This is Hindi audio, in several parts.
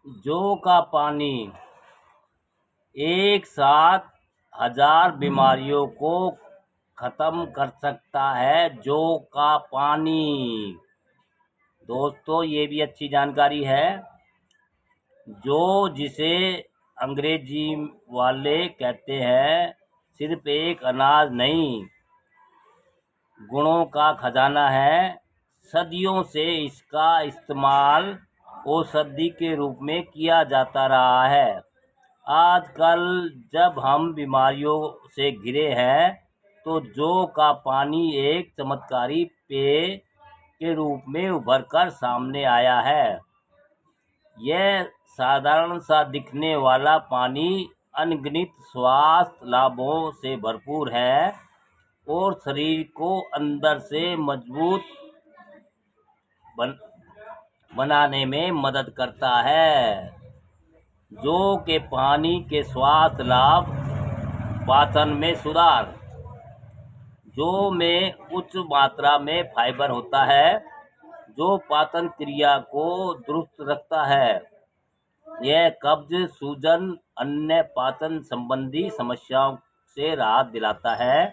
जौ का पानी एक साथ 1000 बीमारियों को खत्म कर सकता है। जौ का पानी दोस्तों, ये भी अच्छी जानकारी है। जौ जिसे अंग्रेजी वाले कहते हैं, सिर्फ एक अनाज नहीं, गुणों का खजाना है। सदियों से इसका इस्तेमाल औषधि के रूप में किया जाता रहा है। आजकल जब हम बीमारियों से घिरे हैं, तो जौ का पानी एक चमत्कारी पेय के रूप में उभर कर सामने आया है। यह साधारण सा दिखने वाला पानी अनगिनत स्वास्थ्य लाभों से भरपूर है और शरीर को अंदर से मजबूत बनाने में मदद करता है। जौ के पानी के स्वास्थ्य लाभ: पाचन में सुधार: जौ में उच्च मात्रा में फाइबर होता है, जो पाचन क्रिया को दुरुस्त रखता है। यह कब्ज, सूजन, अन्य पाचन संबंधी समस्याओं से राहत दिलाता है।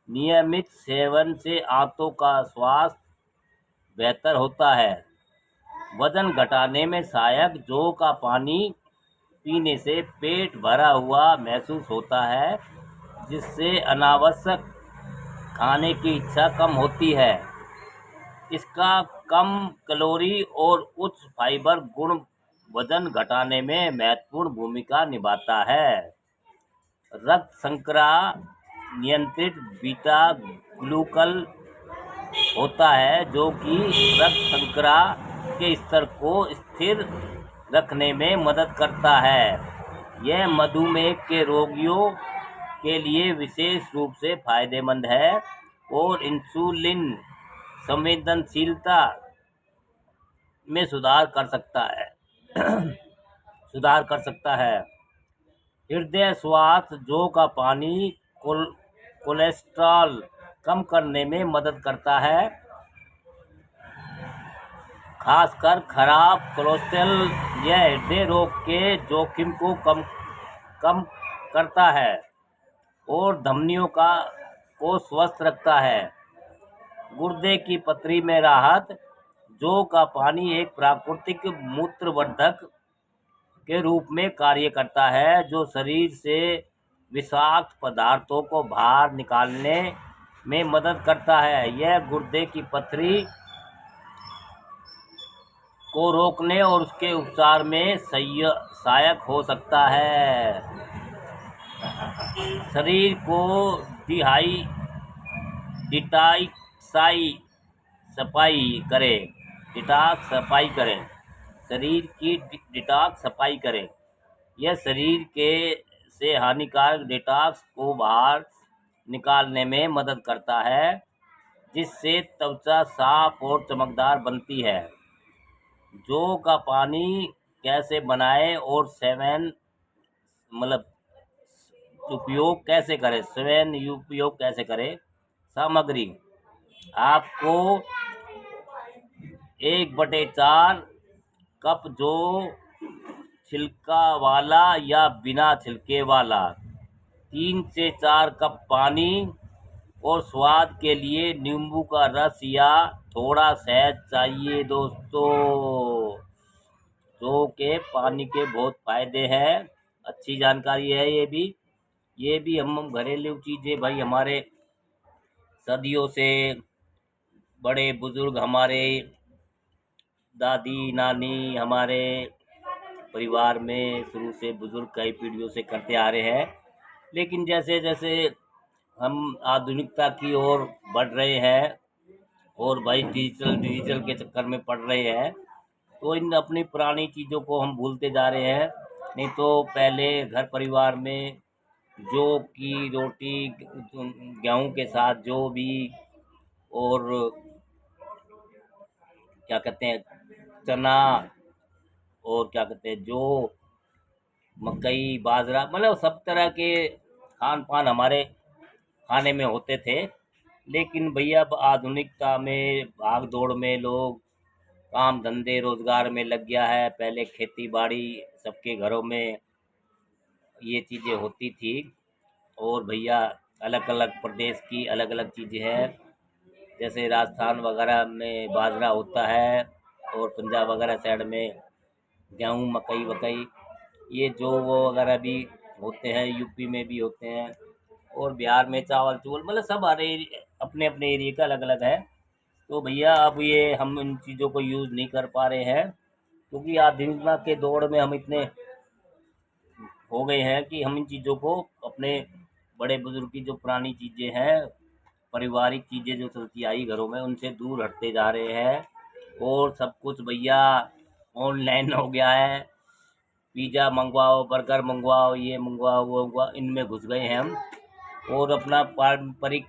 नियमित सेवन से आंतों का स्वास्थ्य बेहतर होता है। वजन घटाने में सहायक: जौ का पानी पीने से पेट भरा हुआ महसूस होता है, जिससे अनावश्यक खाने की इच्छा कम होती है। इसका कम कैलोरी और उच्च फाइबर गुण वजन घटाने में महत्वपूर्ण भूमिका निभाता है। रक्त शर्करा नियंत्रित: बीटा ग्लूकल होता है, जो कि रक्त शर्करा के स्तर को स्थिर रखने में मदद करता है। यह मधुमेह के रोगियों के लिए विशेष रूप से फायदेमंद है और इंसुलिन संवेदनशीलता में सुधार कर सकता है। हृदय स्वास्थ्य: जौ का पानी कोलेस्ट्रॉल कम करने में मदद करता है, खासकर खराब कोलेस्ट्रॉल। यह हृदय रोग के जोखिम को कम करता है और धमनियों को स्वस्थ रखता है। गुर्दे की पथरी में राहत: जौ का पानी एक प्राकृतिक मूत्रवर्धक के रूप में कार्य करता है, जो शरीर से विषाक्त पदार्थों को बाहर निकालने में मदद करता है। यह गुर्दे की पथरी को रोकने और उसके उपचार में सहायक हो सकता है। शरीर को शरीर की डिटॉक्स सफाई करें। यह शरीर से हानिकारक डिटॉक्स को बाहर निकालने में मदद करता है, जिससे त्वचा साफ और चमकदार बनती है। जौ का पानी कैसे बनाएं और उपयोग कैसे करें? सामग्री: आपको 1/4 कप जौ, छिलका वाला या बिना छिलके वाला, 3 से 4 कप पानी और स्वाद के लिए नींबू का रस या थोड़ा शहद चाहिए। दोस्तों, जौ के पानी के बहुत फायदे हैं, अच्छी जानकारी है। ये भी हम घरेलू चीज़ें भाई, हमारे सदियों से बड़े बुजुर्ग, हमारे दादी नानी, हमारे परिवार में शुरू से बुजुर्ग कई पीढ़ियों से करते आ रहे हैं। लेकिन जैसे जैसे हम आधुनिकता की ओर बढ़ रहे हैं और भाई डिजिटल के चक्कर में पड़ रहे हैं, तो इन अपनी पुरानी चीज़ों को हम भूलते जा रहे हैं। नहीं तो पहले घर परिवार में जौ की रोटी, गेहूं के साथ जौ भी, और क्या कहते हैं, चना, और क्या कहते हैं, जौ, मकई, बाजरा, मतलब सब तरह के खान पान हमारे खाने में होते थे। लेकिन भैया अब आधुनिकता में भाग दौड़ में लोग काम धंधे रोजगार में लग गया है। पहले खेती बाड़ी सबके घरों में ये चीज़ें होती थी। और भैया अलग अलग प्रदेश की अलग अलग चीज़ें हैं। जैसे राजस्थान वगैरह में बाजरा होता है और पंजाब वगैरह साइड में गेहूँ मकई वकई, ये जो वो वगैरह भी होते हैं, यूपी में भी होते हैं। और बिहार में चावल चूवल, मतलब सब हर अपने अपने एरिया का अलग अलग है। तो भैया अब ये हम इन चीज़ों को यूज़ नहीं कर पा रहे हैं, क्योंकि आधुनिकता के दौर में हम इतने हो गए हैं कि हम इन चीज़ों को अपने बड़े बुजुर्ग की जो पुरानी चीज़ें हैं, पारिवारिक चीज़ें जो चलती आई घरों में, उनसे दूर हटते जा रहे हैं। और सब कुछ भैया ऑनलाइन हो गया है। पिज़्ज़ा मंगवाओ, बर्गर मंगवाओ, ये मंगवाओ वो मंगवाओ, इनमें घुस गए हैं हम। और अपना पारंपरिक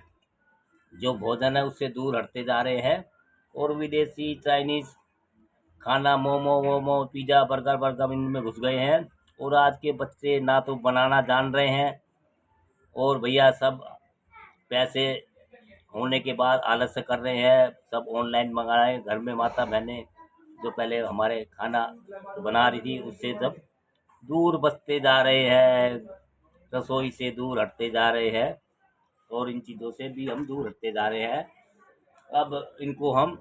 जो भोजन है उससे दूर हटते जा रहे हैं। और विदेशी चाइनीज़ खाना, मोमो वोमो, पिज़्ज़ा बर्गर वर्गर, इनमें घुस गए हैं। और आज के बच्चे ना तो बनाना जान रहे हैं, और भैया सब पैसे होने के बाद आलस कर रहे हैं, सब ऑनलाइन मंगा रहे हैं। घर में माता बहनें जो पहले हमारे खाना बना रही थी, उससे सब दूर बसते जा रहे हैं, रसोई से दूर हटते जा रहे हैं। और इन चीज़ों से भी हम दूर हटते जा रहे हैं। अब इनको हम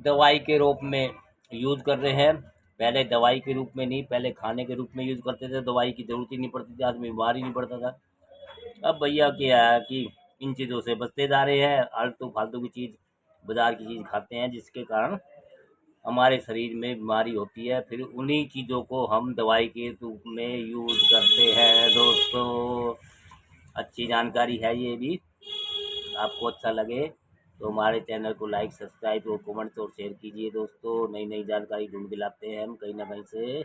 दवाई के रूप में यूज़ कर रहे हैं। पहले दवाई के रूप में नहीं, पहले खाने के रूप में यूज़ करते थे, दवाई की ज़रूरत ही नहीं पड़ती थी, आदमी बीमार ही नहीं पड़ता था। अब भैया क्या है कि इन चीज़ों से बचते जा रहे हैं, आलतू फालतू की चीज़, बाज़ार की चीज़ खाते हैं, जिसके कारण हमारे शरीर में बीमारी होती है। फिर उन्हीं चीज़ों को हम दवाई के रूप में यूज़ करते हैं दोस्तों। अच्छी जानकारी है ये भी। आपको अच्छा लगे तो हमारे चैनल को लाइक सब्सक्राइब और कमेंट्स और शेयर कीजिए दोस्तों। नई नई जानकारी ढूंढ के लाते हैं हम कहीं ना कहीं से।